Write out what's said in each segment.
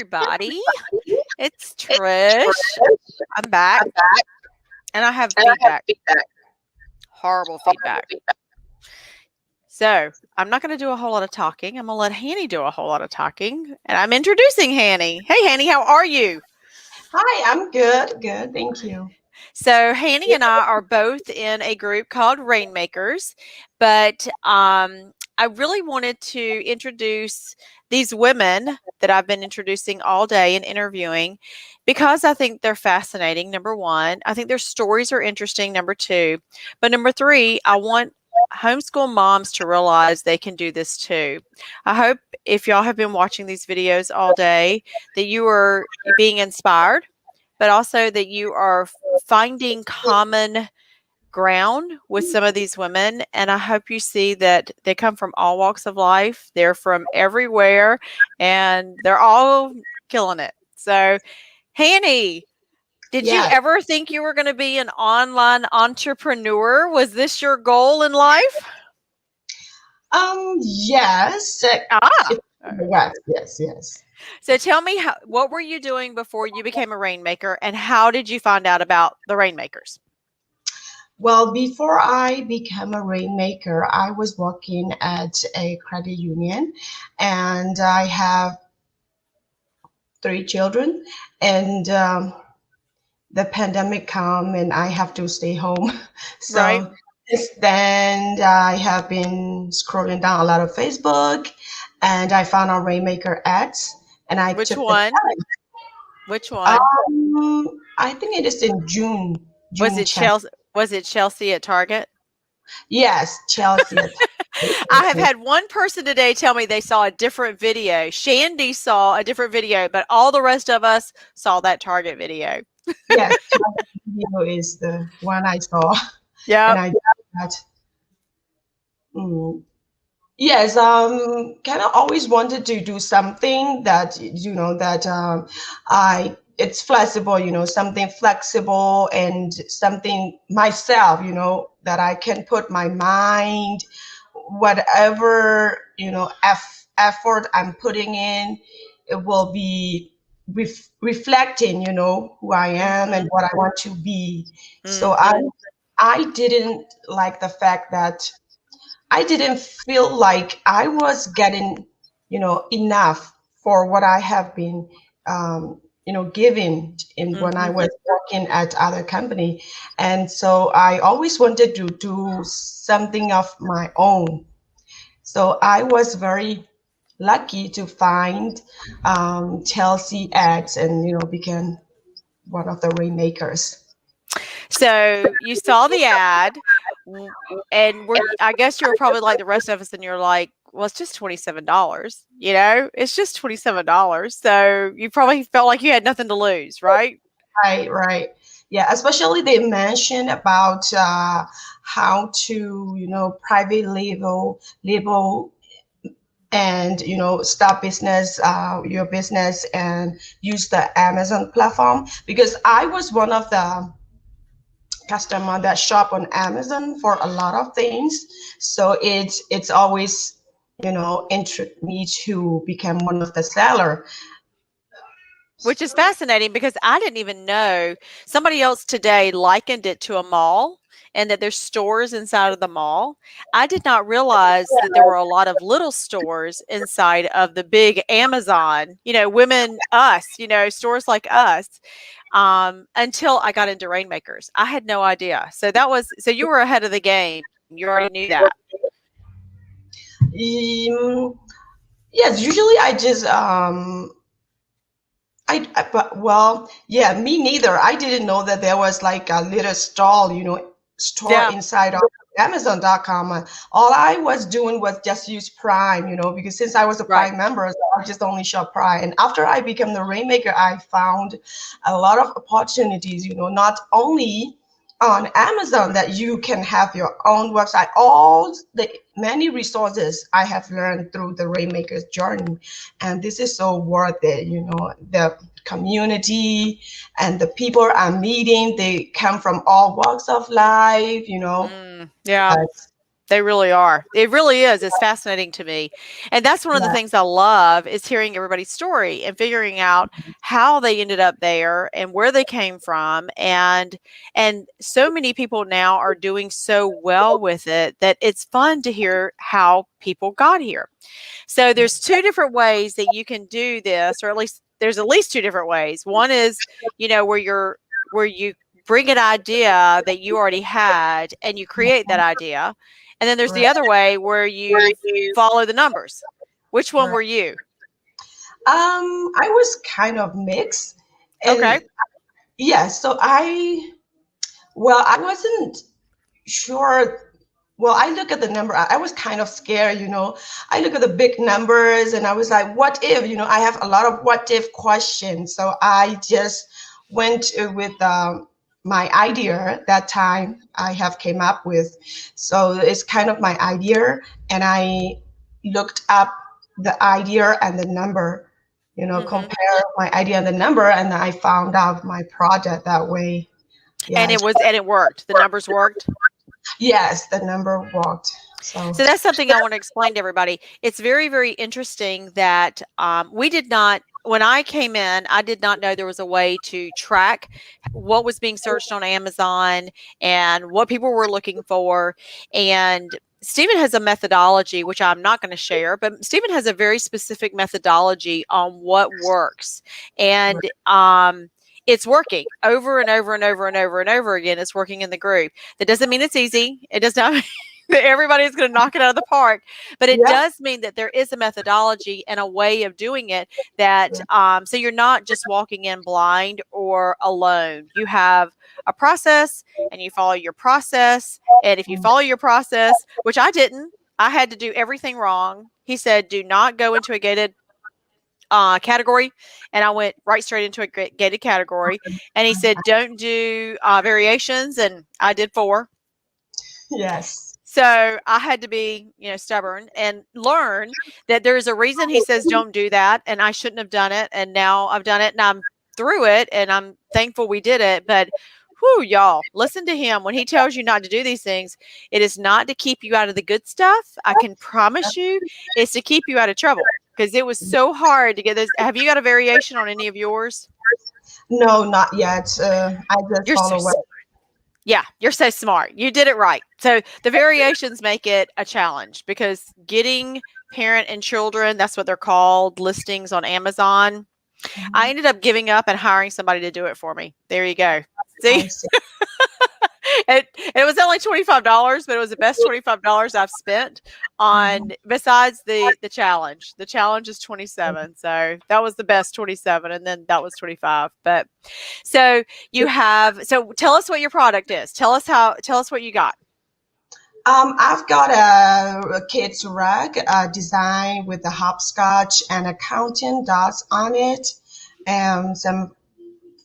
everybody. It's Trish. I'm back and I have feedback. Horrible feedback. So I'm not going to do a whole lot of talking. I'm going to let Hanni do a whole lot of talking. And I'm introducing Hanni. Hey, Hanni, how are you? Hi, I'm good. Good. Thank you. So Hanni and I are both in a group called Rainmakers, but I really wanted to introduce these women that I've been introducing all day and interviewing because I think they're fascinating. Number one, I think their stories are interesting. Number two, but number three, I want homeschool moms to realize they can do this too. I hope if y'all have been watching these videos all day that you are being inspired, but also that you are finding common ground with some of these women. And I hope you see that they come from all walks of life. They're from everywhere and they're all killing it. So, Hanni, did you Yes. ever think you were going to be an online entrepreneur? Was this your goal in life? Yes. Ah. Yes. So tell me what were you doing before you became a rainmaker and how did you find out about the rainmakers? Well, before I became a rainmaker, I was working at a credit union, and I have three children, and the pandemic come, and I have to stay home. Right? So since then, I have been scrolling down a lot of Facebook, and I found a rainmaker ads, and I Which took the one? challenge. Which one? I think it is in June. Was June it check. Chelsea? Was it Chelsea at Target? Yes, Chelsea. I have had one person today tell me they saw a different video. Shandy saw a different video, but all the rest of us saw that Target video. Yes, Chelsea video is the one I saw, and Yep. I did that. Mm. Yes, kind of always wanted to do something that that I it's flexible, something flexible and something myself, that I can put my mind, whatever effort I'm putting in, it will be reflecting, who I am and Mhm. what I want to be. So Mhm. I didn't like the fact that I didn't feel like I was getting, enough for what I have been, given in when I Mhm. was working at other company. And so I always wanted to do something of my own. So I was very lucky to find Chelsea ads and, became one of the rainmakers. So you saw the ad, and I guess you were probably like the rest of us, and you're like, well, it's just $27. It's just $27. So you probably felt like you had nothing to lose, right? Right, right. Yeah, especially they mentioned about how to, private label and, start business, your business and use the Amazon platform because I was one of the customer that shop on Amazon for a lot of things. So it's always, interest me to become one of the seller. Which is fascinating because I didn't even know somebody else today likened it to a mall and that there's stores inside of the mall. I did not realize that there were a lot of little stores inside of the big Amazon, women, us, stores like us, until I got into Rainmakers. I had no idea. So you were ahead of the game. You already knew that. Um, yes, usually I just but well, yeah, me neither. I didn't know that there was like a little stall, store Yeah. inside of Amazon.com. All I was doing was just use Prime, because since I was a Right. Prime member, so I just only shop Prime. And after I became the Rainmaker, I found a lot of opportunities, not only on Amazon that you can have your own website, all the many resources I have learned through the Rainmaker's journey. And this is so worth it, the community and the people I'm meeting, they come from all walks of life, Yeah. They really are. It really is. It's fascinating to me. And that's one of the Yeah. things I love is hearing everybody's story and figuring out how they ended up there and where they came from. And so many people now are doing so well with it that it's fun to hear how people got here. So there's two different ways that you can do this, or at least there's at least two different ways. One is, where you bring an idea that you already had and you create that idea. And then there's the Right. other way where you follow the numbers. Which one Right. were you? I was kind of mixed, Okay. and yeah, so I wasn't sure. Well, I look at the number. I was kind of scared, you know. I look at the big numbers and I was like, what if, you know, I have a lot of what if questions. So I just went with my idea that time I have came up with. So it's kind of my idea. And I looked up the idea and the number, you know, Hmm. compare my idea and the number. And I found out my project that way. And Yeah. it worked. The numbers worked. Yes, the number worked. So. So that's something I want to explain to everybody. It's very, very interesting that we did not, when I came in, I did not know there was a way to track what was being searched on Amazon and what people were looking for. And Stephen has a methodology, which I'm not going to share, but Stephen has a very specific methodology on what works. And it's working over and over and over and over and over again. It's working in the group. That doesn't mean it's easy. It does not that everybody's going to knock it out of the park. But it Yeah. does mean that there is a methodology and a way of doing it that, so you're not just walking in blind or alone. You have a process and you follow your process. And if you follow your process, which I didn't, I had to do everything wrong. He said, do not go into a gated category, and I went right straight into a gated category. And he said, don't do variations, and I did 4. Yes. So I had to be, stubborn and learn that there's a reason he says don't do that, and I shouldn't have done it. And now I've done it, and I'm through it, and I'm thankful we did it. But whew, y'all, listen to him when he tells you not to do these things. It is not to keep you out of the good stuff. I can promise you, it's to keep you out of trouble because it was so hard to get this. Have you got a variation on any of yours? No, not yet. I just You're so follow what. Yeah, you're so smart. You did it right. So the variations make it a challenge because getting parent and children, that's what they're called, listings on Amazon. I ended up giving up and hiring somebody to do it for me. There you go. See? I see. It was only $25, but it was the best $25 I've spent on besides the challenge. The challenge is 27. So that was the best 27 and then that was 25. But so tell us what your product is. Tell us what you got. I've got a kid's rug designed with the hopscotch and a counting dots on it, and some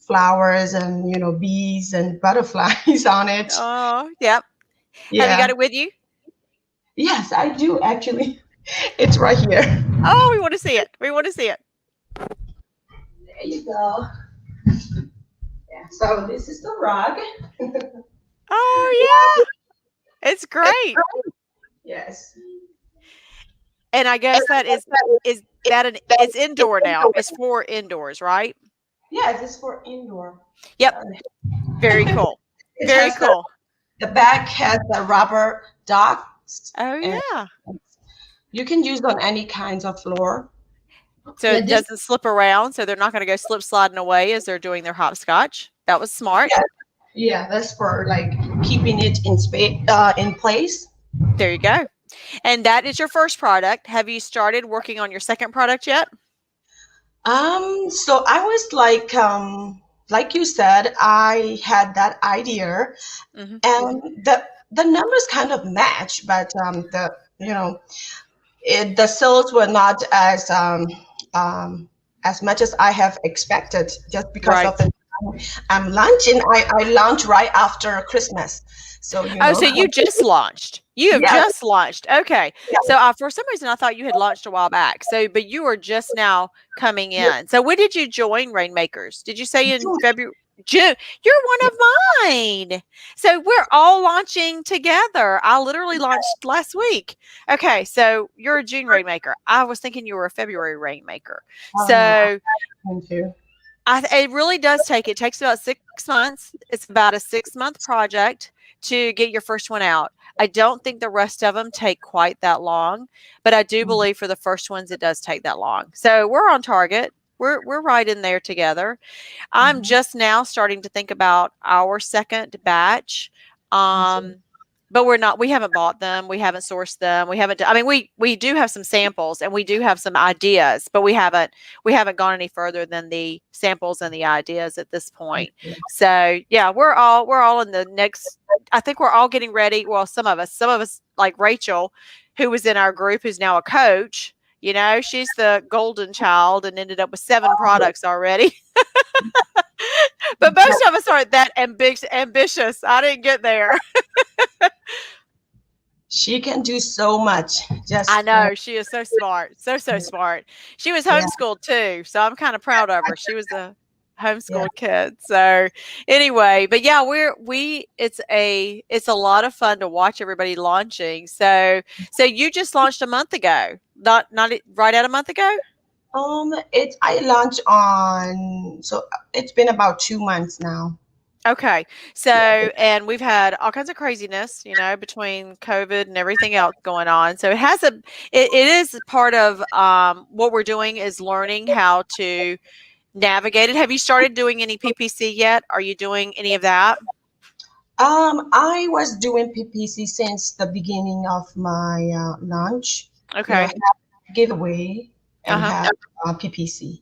flowers and bees and butterflies on it. Oh, yep. Have you got Yeah. it with you? Yes, I do actually. It's right here. Oh, we want to see it. We want to see it. There you go. Yeah. So this is the rug. Oh, yeah. It's great. Yes. And I guess is that it's indoor now. It's for indoors, right? Yes, it's for indoor. Yep. Very cool. It Very has cool. the back has the rubber dots, Oh, and yeah. you can use on any kinds of floor. So Yeah, it this doesn't slip around, so they're not going to go slip sliding away as they're doing their hopscotch. That was smart. yeah, yeah, that's for like keeping it in place. There you go. And that is your first product. Have you started working on your second product yet? So I was like you said, I had that idea, Hmm. and the numbers kind of match, but the sales were not as much as I have expected, just because Right. of the I'm launching. I launch right after Christmas, so Oh, so you just launched. You have yeah, just launched. Okay. yeah, So for some reason, I thought you had launched a while back. So, but you are just now coming yeah. in. So when did you join Rainmakers? Did you say in June, February? June, you're one of mine. So we're all launching together. I literally launched last week. Okay, so you're a June rainmaker. I was thinking you were a February rainmaker. Oh no, I'm So going to. it really does take, it takes about 6 months. It's about a 6 month project to get your first one out. I don't think the rest of them take quite that long, but I do believe for the first ones it does take that long. So we're on target. We're right in there together. I'm Mhm. just now starting to think about our second batch. I see. Um, but we haven't bought them. We haven't sourced them. We haven't, I mean, we do have some samples and we do have some ideas, but we haven't gone any further than the samples and the ideas at this I point. see. So yeah, we're all in the next, I think we're all getting ready. Well, some of us like Rachel, who was in our group, who's now a coach, she's the golden child and ended up with 7 products already. But most of us aren't that ambitious. I didn't get there. She can do so much. I Just know she is so smart, so smart. She was yeah, homeschooled too, so I'm kind of proud of her. She was a yeah. homeschooled kid. So anyway, but yeah, it's a lot of fun to watch everybody launching. So you just launched a month ago, not right at a month ago. It I launched on, so it's been about 2 months now. Okay. So, Yeah. and we've had all kinds of craziness, between COVID and everything else going on. So it is part of what we're doing is learning how to navigate it. Have you started doing any PPC yet? Are you doing any of that? I was doing PPC since the beginning of my launch. Okay. Have giveaway and Uh-huh. have PPC.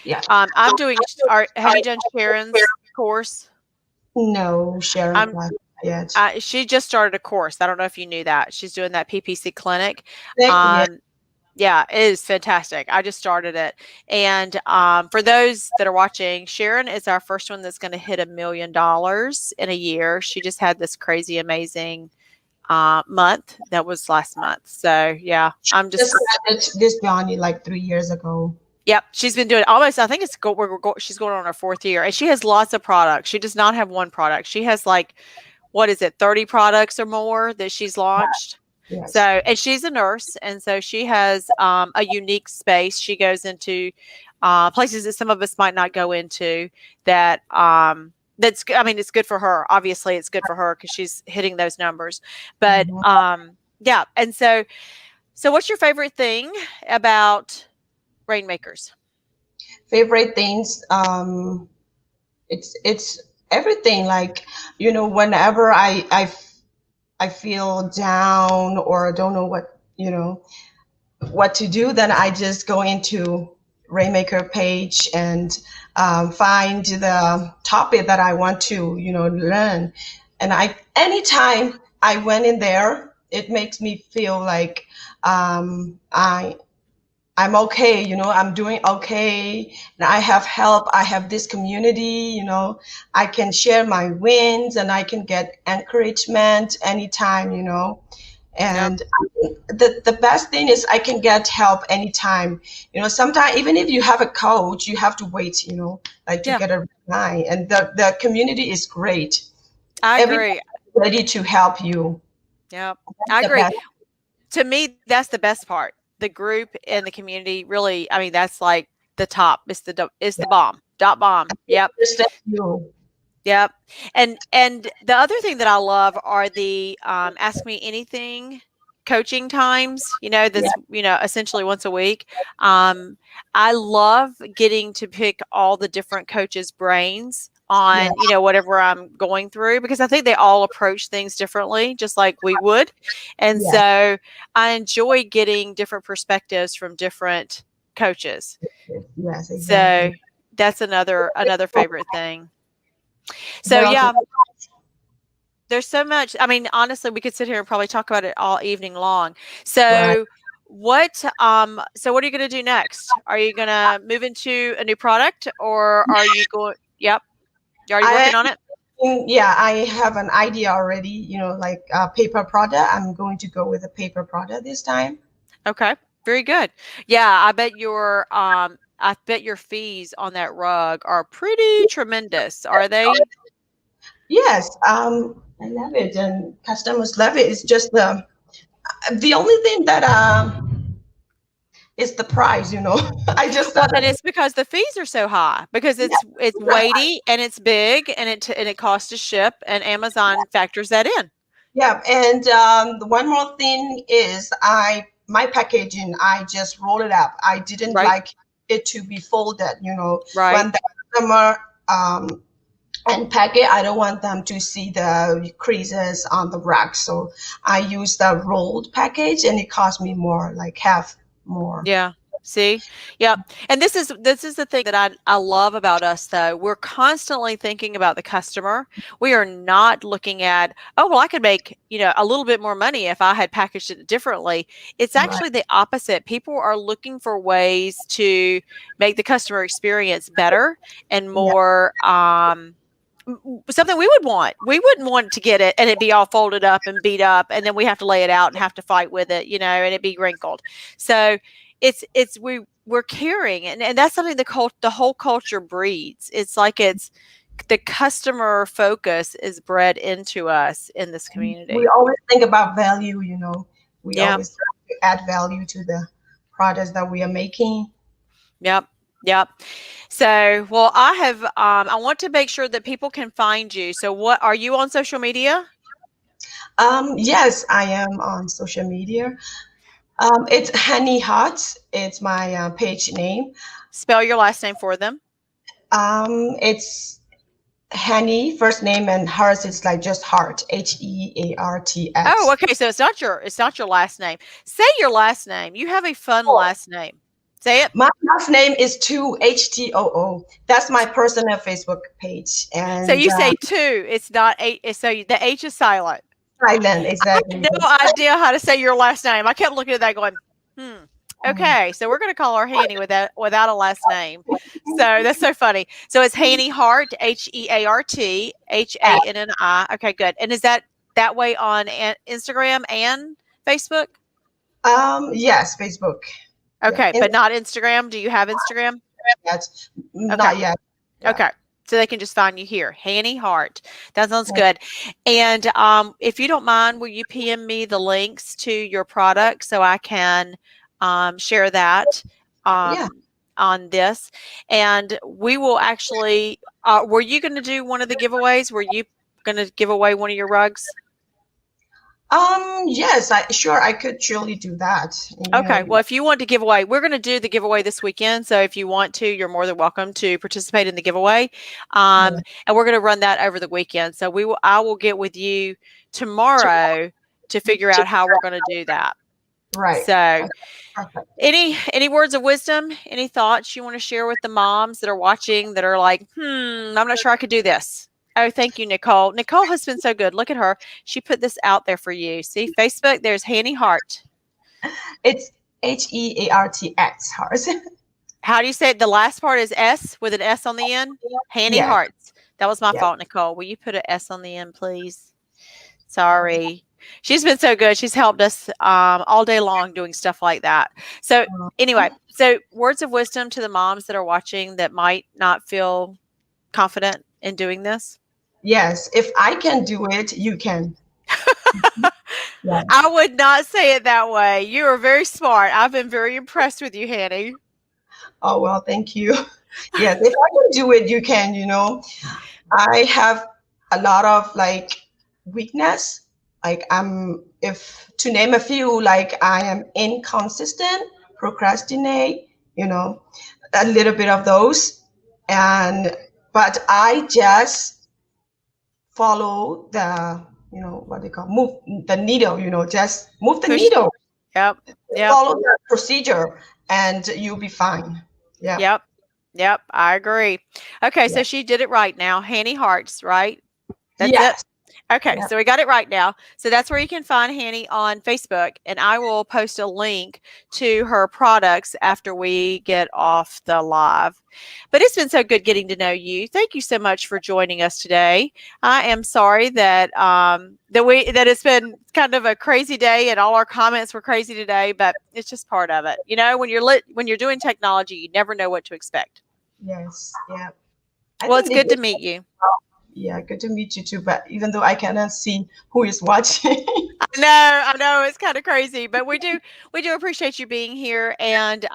Yeah. I'm doing, have you done Sharon's course? No sharing I'm, class yet. she just started a course. I don't know if you knew that. She's doing that PPC clinic. Yeah. Um, Yeah, it is fantastic. I just started it. And for those that are watching, Sharon is our first one that's going to hit $1 million in a year. She just had this crazy, amazing month that was last month. So, yeah, I'm Just just, started this journey like 3 years ago. yep, she's been doing almost, I think she's going on her fourth year. And she has lots of products. She does not have one product. She has like, what is it, 30 products or more that she's launched. So, Yes. and she's a nurse, and so she has a unique space. She goes into places that some of us might not go into. I mean, it's good for her. Obviously, it's good for her because she's hitting those numbers. But Mhm. yeah, and so what's your favorite thing about Rainmakers? Favorite things. It's everything. Like whenever I feel down or don't know what to do, then I just go into Rainmaker page and find the topic that I want to, learn. And anytime I went in there, it makes me feel like I'm okay, I'm doing okay, and I have help. I have this community, I can share my wins and I can get encouragement anytime, Yep. and the best thing is I can get help anytime. Sometimes even if you have a coach, you have to wait, like to Yeah, get a reply. And the community is great. I Everybody's agree. ready to help you. Yep, That's I the agree. best. To me, that's the best part. The group and the community really, I mean, that's like the top. It's the bomb. Dot bomb. Yep. Understand you. Yep. And the other thing that I love are the ask me anything coaching times, Yeah, that's essentially once a week. Um I love getting to pick all the different coaches' brains yeah, on, whatever I'm going through because I think they all approach things differently just like we would. And yeah, so I enjoy getting different perspectives from different coaches. yes, exactly. So that's another favorite thing. So What else? yeah, there's so much. I mean, honestly, we could sit here and probably talk about it all evening long. Right. So what are you going to do next? Are you going to move into a new product or are you going Yep, you're already I working on it? Yeah, I have an idea already, like a paper product. I'm going to go with a paper product this time. Okay. Very good. Yeah, I bet your I bet your fees on that rug are pretty tremendous, are they? Yes, I love it, and customers love it. It's just the only thing that is the price. I just Well, and it's because the fees are so high because yeah, it's super high. weighty and it's big and it costs to ship and Amazon factors that in. Yeah, and the one more thing is my packaging. I just roll it up. I didn't Right? like it to be folded. Right. When the customer unpack it, I don't want them to see the creases on the rack. So I use the rolled package, and it cost me more, like half more. Yeah. See? Yep. And this is the thing that I love about us though. We're constantly thinking about the customer. We are not looking at, oh, well, I could make, a little bit more money if I had packaged it differently. It's Right. actually the opposite. People are looking for ways to make the customer experience better and Yeah. more something we would want. We wouldn't want to get it and it be all folded up and beat up and then we have to lay it out and have to fight with it, and it be wrinkled. So we're caring and that's something the whole culture breeds. It's like it's the customer focus is bred into us in this We community. always think about value. We Yeah. always try to add value to the products that we are making. Yep. Yep. So, well, I want to make sure that people can find you. So, what are you on social media? Yes, I am on social media. It's Hanni Hot. It's my page name. Spell your last name for them. It's Hanni, first name, and Hearts is like just heart, Oh, Heartx. okay. So it's not your last name. Say your last name. You have a fun Oh, last name. Say it. my last name is too Htoo. That's my personal Facebook page, So and you say two. It's not eight. So the H is silent. Thailand I had exactly. no idea how to say your last name. I kept looking at that going, hmm. Okay, so we're going to call her Hanny without a last name. So that's so funny. So it's Hanny Hart, Heart, Hanni. Okay, good. And is that way on Instagram and Facebook? Yes, Facebook. Yeah, Okay, but not Instagram. Do you have Instagram? yet, Okay. not yet. Yeah. Okay. So they can just find you here, Hanny Hart. That sounds good. And if you don't mind, will you PM me the links to your product so I can share that Yeah. on this? And we will actually. Were you going to do one of the giveaways? Were you going to give away one of your rugs? Yes, I could surely do that. And, Okay. Well, if you want to give away, we're going to do the giveaway this weekend. So if you want to, you're more than welcome to participate in the giveaway. yeah, And we're going to run that over the weekend. So I will get with you tomorrow to figure out how we're going to do that. right. So Okay, perfect. any words of wisdom, any thoughts you want to share with the moms that are watching that are like, I'm not sure I could do this. Oh, thank you, Nicole. Nicole has been so good. Look at her. She put this out there for you. See, Facebook, there's Hanny Hart. It's Heartx, Hearts. How do you say it? The last part is S with an S on the end? Hanny Yes, Hearts. That was my yes. fault, Nicole. Will you put an S on the end, please? Sorry. She's been so good. She's helped us all day long doing stuff like that. So, anyway, so words of wisdom to the moms that are watching that might not feel confident in doing this. Yes, if I can do it, you can. Yeah. I would not say it that way. You are very smart. I've been very impressed with you, Hanny. Oh, well, thank you. Yes, if I can do it, you can. I have a lot of like weakness. Like if to name a few, like I am inconsistent, procrastinate, a little bit of those. And but I just follow the, what they call move the needle, just move the Push. needle, Yep. Yep. follow the procedure, and you'll be fine. Yeah. Yep. Yep. I agree. Okay. Yeah. So she did it right now. Hanny Hearts, right? That's it. Yes. Okay, Yep. so we got it right now. So that's where you can find Hanny on Facebook, and I will post a link to her products after we get off the live. But it's been so good getting to know you. Thank you so much for joining us today. I am sorry that that it's been kind of a crazy day and all our comments were crazy today, but it's just part of it. You know, when you're doing technology, you never know what to expect. Yes. Yeah. I Well, think it's they good to did. meet you. Yeah, good to meet you too. But even though I cannot see who is watching. I know it's kind of crazy, but we do appreciate you being here, and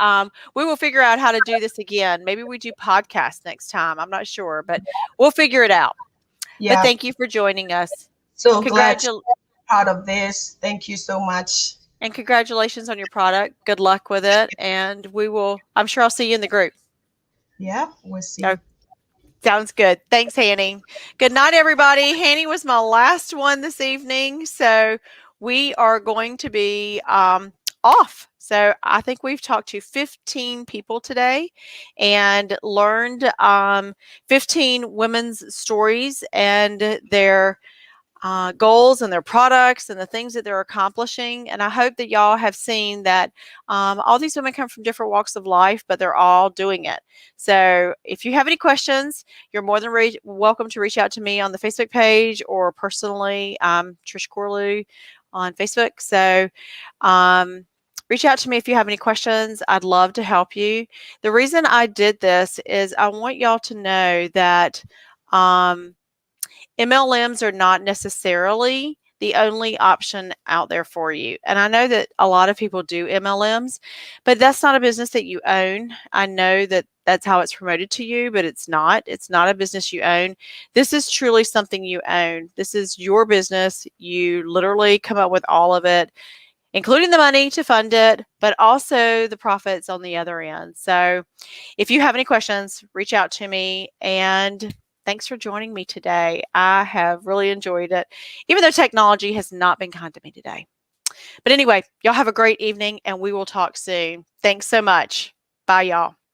we will figure out how to do this again. Maybe we do podcast next time. I'm not sure, but we'll figure it out. But Yeah. thank you for joining us. So glad to Congratul be part of this. Thank you so much. and congratulations on your product. Good luck with it, and we will. I'm sure I'll see you in the group. Yeah, we'll Oh, see. sounds good. Thanks, Hanny. Good night, everybody. Hanny was my last one this evening, so we are going to be off. So I think we've talked to 15 people today and learned 15 women's stories and their goals and their products and the things that they're accomplishing. And I hope that y'all have seen that all these women come from different walks of life, but they're all doing it. So if you have any questions, you're more than welcome to reach out to me on the Facebook page or personally, Trish Corlew on Facebook. So reach out to me if you have any questions. I'd love to help you. The reason I did this is I want y'all to know that. MLMs are not necessarily the only option out there for you. And I know that a lot of people do MLMs, but that's not a business that you own. I know that that's how it's promoted to you, but it's not. It's not a business you own. This is truly something you own. This is your business. You literally come up with all of it, including the money to fund it, but also the profits on the other end. So if you have any questions, reach out to me. And thanks for joining me today. I have really enjoyed it, even though technology has not been kind to me today. But anyway, y'all have a great evening and we will talk soon. Thanks so much. Bye, y'all.